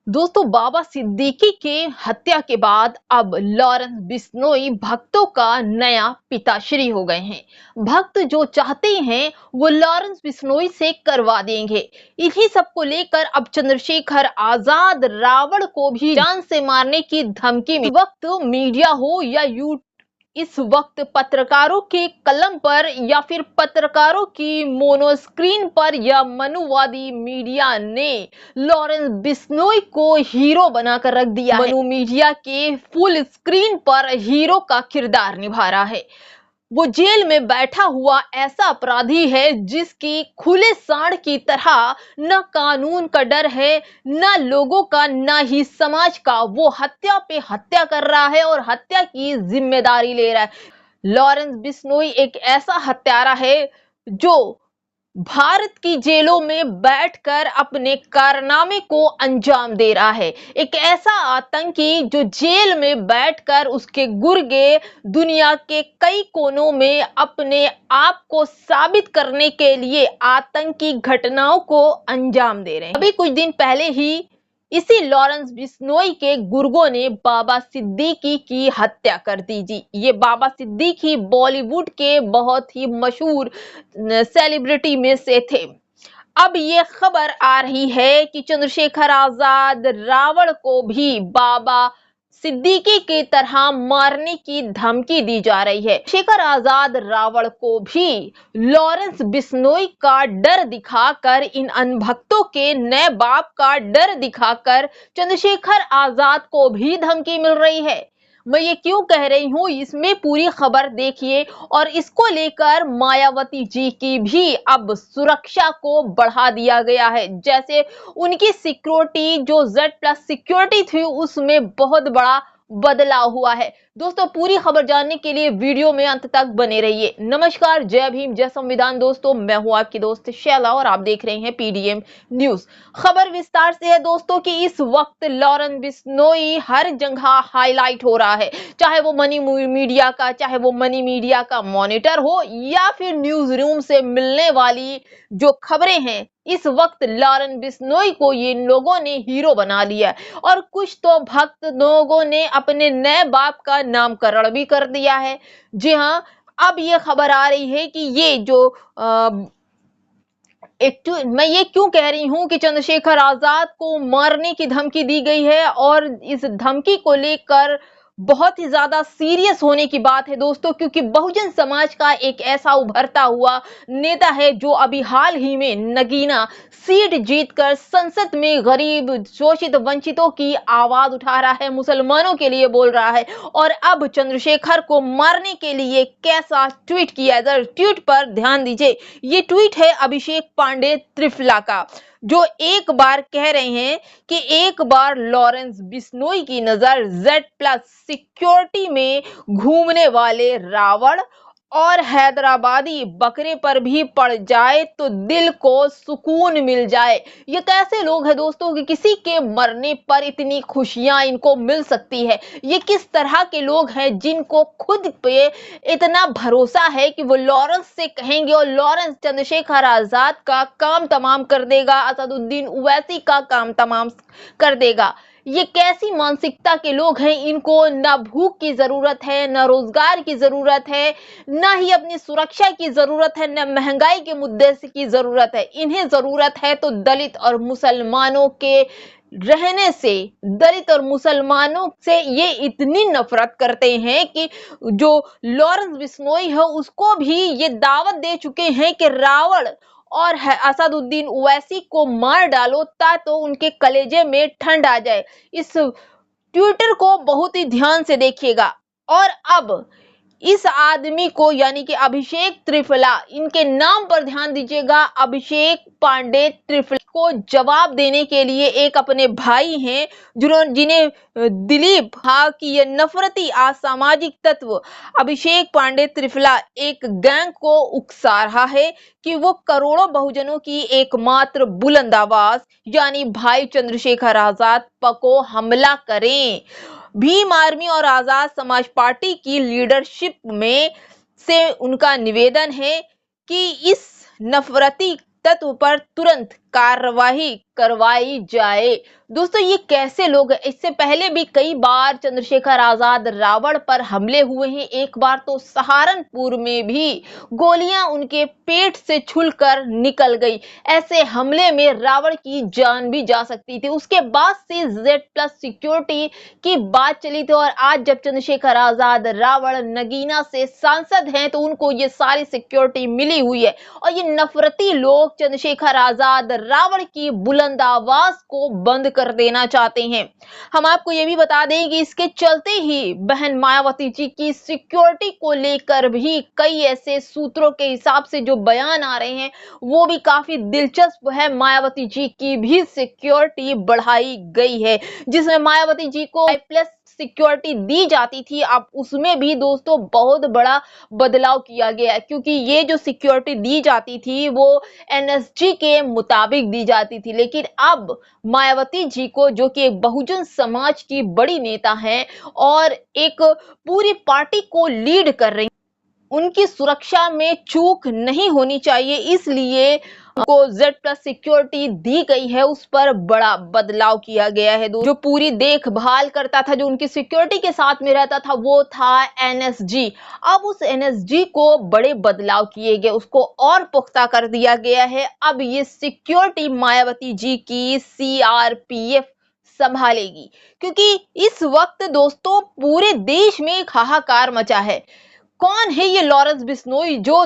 दोस्तों, बाबा सिद्दीकी के हत्या के बाद अब लॉरेंस बिश्नोई भक्तों का नया पिताश्री हो गए हैं। भक्त जो चाहते हैं वो लॉरेंस बिश्नोई से करवा देंगे। इन्हीं सब को लेकर अब चंद्रशेखर आजाद रावण को भी जान से मारने की धमकी मिली। वक्त मीडिया हो या इस वक्त पत्रकारों के कलम पर या फिर पत्रकारों की मोनोस्क्रीन पर या मनुवादी मीडिया ने लॉरेंस बिश्नोई को हीरो बनाकर रख दिया है। मनु मीडिया के फुल स्क्रीन पर हीरो का किरदार निभा रहा है। वो जेल में बैठा हुआ ऐसा अपराधी है जिसकी खुले सांड की तरह न कानून का डर है, न लोगों का, न ही समाज का। वो हत्या पे हत्या कर रहा है और हत्या की जिम्मेदारी ले रहा है। लॉरेंस बिश्नोई एक ऐसा हत्यारा है जो भारत की जेलों में बैठकर अपने कारनामे को अंजाम दे रहा है। एक ऐसा आतंकी जो जेल में बैठकर उसके गुर्गे दुनिया के कई कोनों में अपने आप को साबित करने के लिए आतंकी घटनाओं को अंजाम दे रहे हैं। अभी कुछ दिन पहले ही इसी लॉरेंस बिश्नोई के गुर्गों ने बाबा सिद्दीकी की हत्या कर दी जी। ये बाबा सिद्दीकी बॉलीवुड के बहुत ही मशहूर सेलिब्रिटी में से थे। अब ये खबर आ रही है कि चंद्रशेखर आजाद रावण को भी बाबा सिद्दीकी की तरह मारने की धमकी दी जा रही है। शेखर आजाद रावण को भी लॉरेंस बिश्नोई का डर दिखाकर, इन अनभक्तों के नए बाप का डर दिखाकर चंद्रशेखर आजाद को भी धमकी मिल रही है। मैं ये क्यों कह रही हूँ, इसमें पूरी खबर देखिए। और इसको लेकर मायावती जी की भी अब सुरक्षा को बढ़ा दिया गया है। जैसे उनकी सिक्योरिटी जो Z+ सिक्योरिटी थी उसमें बहुत बड़ा बदलाव हुआ है। दोस्तों, पूरी खबर जानने के लिए वीडियो में अंत तक बने रहिए। नमस्कार, जय भीम, जय संविधान। दोस्तों, मैं हूं आपकी दोस्त शैला और आप देख रहे हैं PDM न्यूज। खबर विस्तार से है दोस्तों कि इस वक्त लॉरेंस बिश्नोई हर जगह हाईलाइट हो रहा है। चाहे वो मनी मीडिया का, चाहे वो मनी मीडिया का मॉनिटर हो या फिर न्यूज रूम से मिलने वाली जो खबरें हैं, इस वक्त लॉरेंस बिश्नोई को ये लोगों ने हीरो बना लिया है। और कुछ तो भक्त लोगों ने अपने नए बाप का नामकरण भी कर दिया है। जी हाँ, अब ये खबर आ रही है कि ये जो मैं ये क्यों कह रही हूं कि चंद्रशेखर आजाद को मारने की धमकी दी गई है और इस धमकी को लेकर बहुत ही ज्यादा सीरियस होने की बात है दोस्तों, क्योंकि बहुजन समाज का एक ऐसा उभरता हुआ नेता है जो अभी हाल ही में नगीना सीट जीतकर संसद में गरीब, शोषित, वंचितों की आवाज उठा रहा है, मुसलमानों के लिए बोल रहा है। और अब चंद्रशेखर को मारने के लिए कैसा ट्वीट किया है, ट्वीट पर ध्यान दीजिए। ये ट्वीट है अभिषेक पांडे त्रिफला का, जो एक बार कह रहे हैं कि एक बार लॉरेंस बिश्नोई की नजर Z+ सिक्योरिटी में घूमने वाले रावण और हैदराबादी बकरे पर भी पड़ जाए तो दिल को सुकून मिल जाए। ये कैसे लोग हैं दोस्तों कि किसी के मरने पर इतनी खुशियां इनको मिल सकती है। ये किस तरह के लोग हैं जिनको खुद पे इतना भरोसा है कि वो लॉरेंस से कहेंगे और लॉरेंस चंद्रशेखर आजाद का काम तमाम कर देगा, असदुद्दीन ओवैसी का काम तमाम कर देगा। ये कैसी मानसिकता के लोग हैं। इनको ना भूख की जरूरत है, ना रोजगार की जरूरत है, ना ही अपनी सुरक्षा की जरूरत है, ना महंगाई के मुद्दे की जरूरत है। इन्हें जरूरत है तो दलित और मुसलमानों के रहने से। दलित और मुसलमानों से ये इतनी नफरत करते हैं कि जो लॉरेंस बिश्नोई है उसको भी ये दावत दे चुके हैं कि रावण और असदुद्दीन ओवैसी को मार डालो ताकि तो उनके कलेजे में ठंड आ जाए। इस ट्विटर को बहुत ही ध्यान से देखिएगा। और अब इस आदमी को यानी कि अभिषेक त्रिफला, इनके नाम पर ध्यान दीजिएगा, अभिषेक पांडे त्रिफला को जवाब देने के लिए एक अपने भाई हैं जिन्हें दिलीप कहा कि ये नफरती असामाजिक तत्व अभिषेक पांडे त्रिफला एक गैंग को उकसा रहा है कि वो करोड़ों बहुजनों की एकमात्र बुलंद आवाज यानी भाई चंद्रशेखर आजाद को हमला करें। भीम आर्मी और आजाद समाज पार्टी की लीडरशिप में से उनका निवेदन है कि इस नफरती तत्व पर तुरंत कार्रवाई करवाई जाए। दोस्तों ये कैसे लोग हैं? इससे पहले भी कई बार चंद्रशेखर आजाद रावण पर हमले हुए हैं। एक बार तो सहारनपुर में भी गोलियां उनके पेट से छूलकर निकल गई। ऐसे हमले में रावण की जान भी जा सकती थी। उसके बाद से Z+ सिक्योरिटी की बात चली थी और आज जब चंद्रशेखर आजाद रावण नगीना से सांसद हैं तो उनको ये सारी सिक्योरिटी मिली हुई है और ये नफरती लोग चंद्रशेखर आजाद रावण की बुलंद आवाज को बंद कर देना चाहते हैं। हम आपको ये भी बता दें कि इसके चलते ही बहन मायावती जी की सिक्योरिटी को लेकर भी कई ऐसे सूत्रों के हिसाब से जो बयान आ रहे हैं वो भी काफी दिलचस्प है। मायावती जी की भी सिक्योरिटी बढ़ाई गई है, जिसमें मायावती जी को प्लस सिक्योरिटी दी जाती थी, अब उसमें भी दोस्तों बहुत बड़ा बदलाव किया गया है, क्योंकि ये जो सिक्योरिटी दी जाती थी वो NSG के मुताबिक दी जाती थी, लेकिन अब मायावती जी को, जो कि एक बहुजन समाज की बड़ी नेता हैं और एक पूरी पार्टी को लीड कर रही, उनकी सुरक्षा में चूक नहीं होनी चाहिए, इसलिए को Z+ सिक्योरिटी दी गई है। उस पर बड़ा बदलाव किया गया है। जो पूरी देखभाल करता था, जो उनकी सिक्योरिटी के साथ में रहता था, वो था NSG। अब उस NSG को बड़े बदलाव किए गए, उसको और पुख्ता कर दिया गया है। अब ये सिक्योरिटी मायावती जी की CRPF संभालेगी, क्योंकि इस वक्त दोस्तों पूरे देश में एक हाहाकार मचा है। कौन है ये लॉरेंस बिश्नोई जो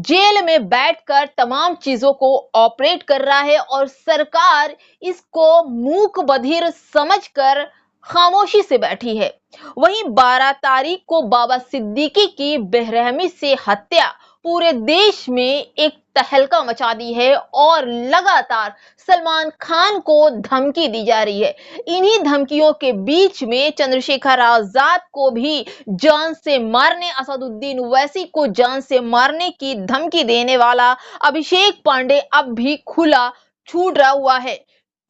जेल में बैठकर तमाम चीजों को ऑपरेट कर रहा है और सरकार इसको मूक बधिर समझकर खामोशी से बैठी है। वहीं 12 तारीख को बाबा सिद्दीकी की बेरहमी से हत्या पूरे देश में एक तहलका मचा दी है और लगातार सलमान खान को धमकी दी जा रही है। इन्हीं धमकियों के बीच में चंद्रशेखर आजाद को भी जान से मारने, असदुद्दीन ओवैसी को जान से मारने की धमकी देने वाला अभिषेक पांडे अब भी खुला छूट रहा हुआ है।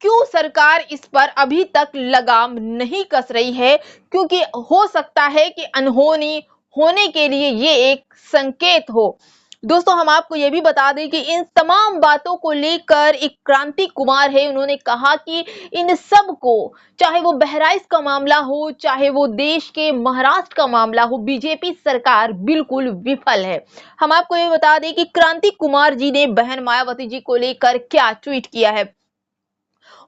क्यों सरकार इस पर अभी तक लगाम नहीं कस रही है? क्योंकि हो सकता है कि अनहोनी होने के लिए ये एक संकेत हो। दोस्तों हम आपको ये भी बता दें कि इन तमाम बातों को लेकर एक क्रांति कुमार है, उन्होंने कहा कि इन सब को, चाहे वो बहराइच का मामला हो, चाहे वो देश के महाराष्ट्र का मामला हो, बीजेपी सरकार बिल्कुल विफल है। हम आपको ये बता दें कि क्रांति कुमार जी ने बहन मायावती जी को लेकर क्या ट्वीट किया है।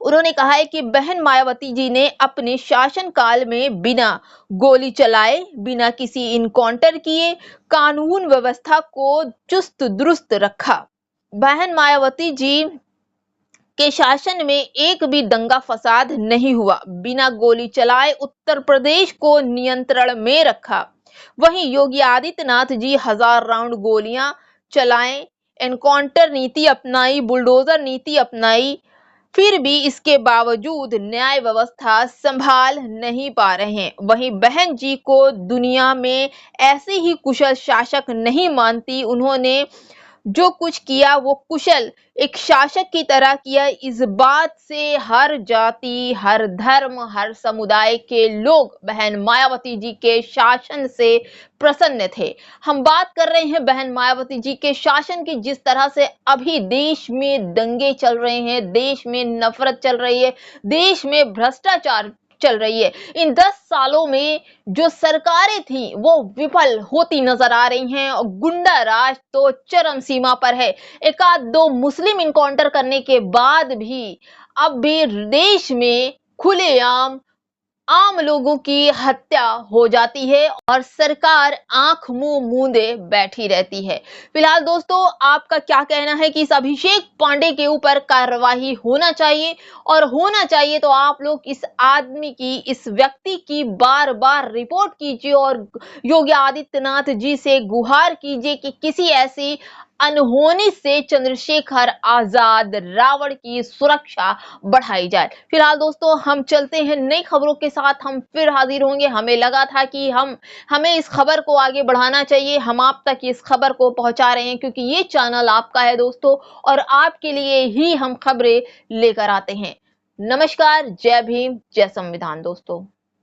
उन्होंने कहा है कि बहन मायावती जी ने अपने शासनकाल में बिना गोली चलाए, बिना किसी इनकाउंटर किए कानून व्यवस्था को चुस्त दुरुस्त रखा। बहन मायावती जी के शासन में एक भी दंगा फसाद नहीं हुआ, बिना गोली चलाए उत्तर प्रदेश को नियंत्रण में रखा। वहीं योगी आदित्यनाथ जी 1000 राउंड गोलियां चलाएं, एनकाउंटर नीति अपनाई, बुलडोजर नीति अपनाई, फिर भी इसके बावजूद न्याय व्यवस्था संभाल नहीं पा रहे हैं। वहीं बहन जी को दुनिया में ऐसे ही कुशल शासक नहीं मानती, उन्होंने जो कुछ किया वो कुशल एक शासक की तरह किया। इस बात से हर जाति, हर धर्म, हर समुदाय के लोग बहन मायावती जी के शासन से प्रसन्न थे। हम बात कर रहे हैं बहन मायावती जी के शासन की, जिस तरह से अभी देश में दंगे चल रहे हैं, देश में नफरत चल रही है, देश में भ्रष्टाचार चल रही है। इन 10 सालों में जो सरकारें थी वो विफल होती नजर आ रही हैं और गुंडा राज तो चरम सीमा पर है। एक आध दो मुस्लिम इनकाउंटर करने के बाद भी अब भी देश में खुलेआम आम लोगों की हत्या हो जाती है और सरकार आंख मुंह मूंदे बैठी रहती है। फिलहाल दोस्तों आपका क्या कहना है कि इस अभिषेक पांडे के ऊपर कार्रवाई होना चाहिए, और होना चाहिए तो आप लोग इस आदमी की, इस व्यक्ति की बार बार रिपोर्ट कीजिए और योगी आदित्यनाथ जी से गुहार कीजिए कि किसी ऐसी अनहोनी से चंद्रशेखर आजाद रावण की सुरक्षा बढ़ाई जाए। फिलहाल दोस्तों हम चलते हैं नई खबरों के साथ, हम फिर हाजिर होंगे। हमें लगा था कि हमें इस खबर को आगे बढ़ाना चाहिए, हम आप तक इस खबर को पहुंचा रहे हैं क्योंकि ये चैनल आपका है दोस्तों और आपके लिए ही हम खबरें लेकर आते हैं। नमस्कार, जय भीम, जय संविधान दोस्तों।